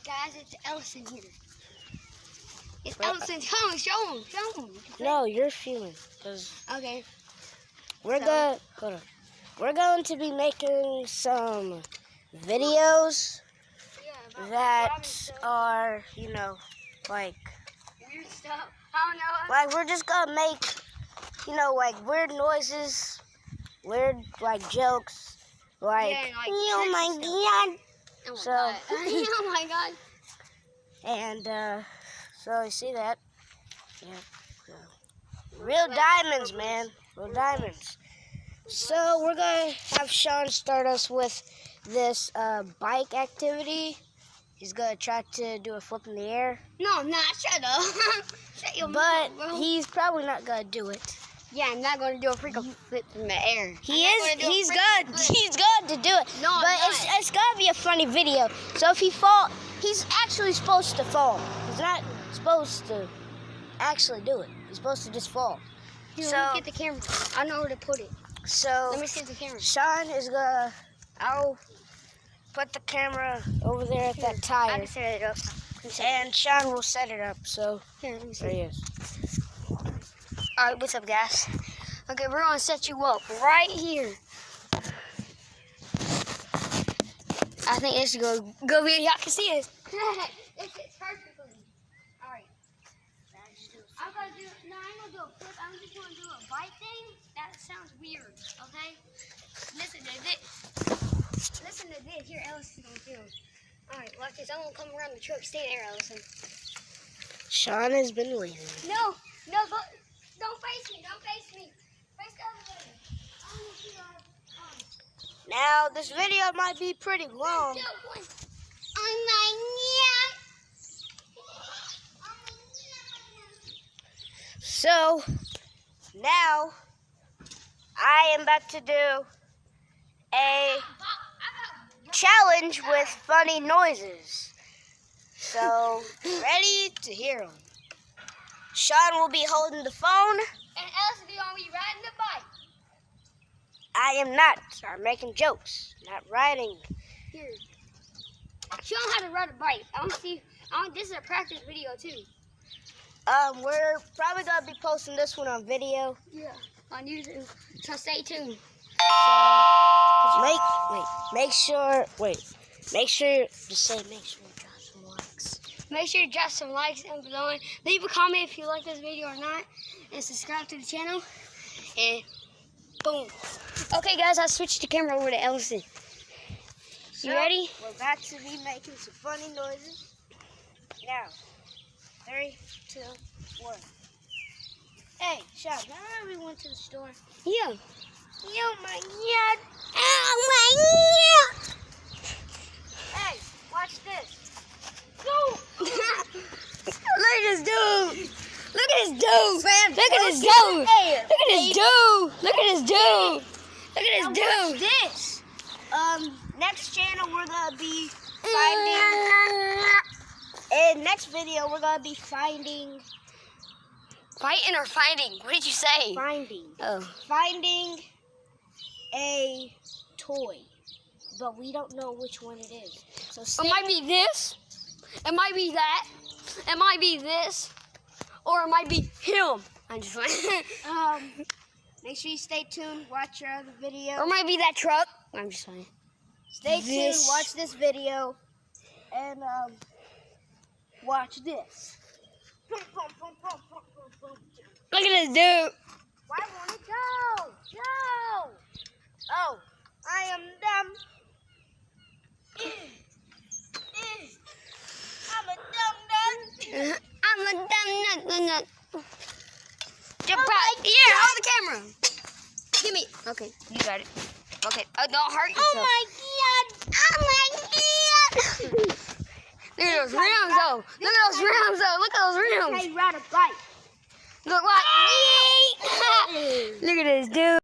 Guys, it's Ellison here. It's Ellison. Come on, show him. No, you're filming. Okay. We're going to be making some videos that are, like weird stuff. I don't know. Like we're just gonna make, like weird noises, weird like jokes, like, oh my god. Oh my god. And so you see that? Yeah. Real diamonds, man. Real diamonds. So we're gonna have Shawn start us with this bike activity. He's gonna try to do a flip in the air. No, I'm not. Shut up. Shut your mouth, bro. He's probably not gonna do it. Yeah, I'm not gonna do a freaking flip in the air. He's good. He's good to do it. No, but it's gotta be a funny video. So if he falls, he's actually supposed to fall. He's not supposed to actually do it. He's supposed to just fall. Here, let me get the camera. I know where to put it. So let me see the camera. Shawn is gonna. I'll put the camera over there at that tire. I can set it up. And Shawn will set it up. So here, let me see. There he is. Alright, what's up, guys? Okay, we're gonna set you up right here. I think this should go here. Y'all can see it. It fits perfectly. Alright. I'm gonna do a flip. I'm just gonna do a bike thing. That sounds weird, okay? Listen to this. Listen to this. Here, Ellison's gonna film. Alright, watch this. I'm gonna come around the truck. Stay there, Ellison. Shawn has been waiting. No, go. Don't face me. Face the other way. I want to see your arms. Now, this video might be pretty long. So, now, I am about to do a challenge with funny noises. So, ready to hear them. Shawn will be holding the phone. And Ellison will be riding the bike. I am not. I'm making jokes, not riding. Here. Show him how to ride a bike. This is a practice video too. We're probably gonna be posting this one on video. Yeah. On YouTube. So stay tuned. Make sure you drop some likes. Make sure you drop some likes and below. Leave a comment if you like this video or not. And subscribe to the channel. And boom. Okay, guys, I switched the camera over to Ellison. You ready? We're about to be making some funny noises. Now, 3, 2, 1. Hey, Shawn, remember we went to the store? Yeah. Oh my god. Oh my god. Hey, watch this. Go. Look at this dude. Look at this dude. Man, look at this dude. Look at this dude. Look at this dude. Look at this dude. Watch this. Next channel we're gonna be finding. In next video we're gonna be finding. Fighting or finding? What did you say? Finding. Oh. Finding a toy, but we don't know which one it is. So it might be this. It might be that. It might be this. Or it might be him. I'm just playing. Make sure you stay tuned. Watch your other video. Or it might be that truck. I'm just playing. Stay tuned. Watch this video. And watch this. Look at this dude. Why won't it go? Go. Oh, I am dumb. I'm a dumb nut. I'm a dumb nut. Here, hold the camera. Give me. Okay, you got it. Okay. Oh, don't hurt yourself. Oh my god. Look at those rims, though. Look at those rims, though. Look at those rims. Hey, ride a bike. Look like. Look at this dude.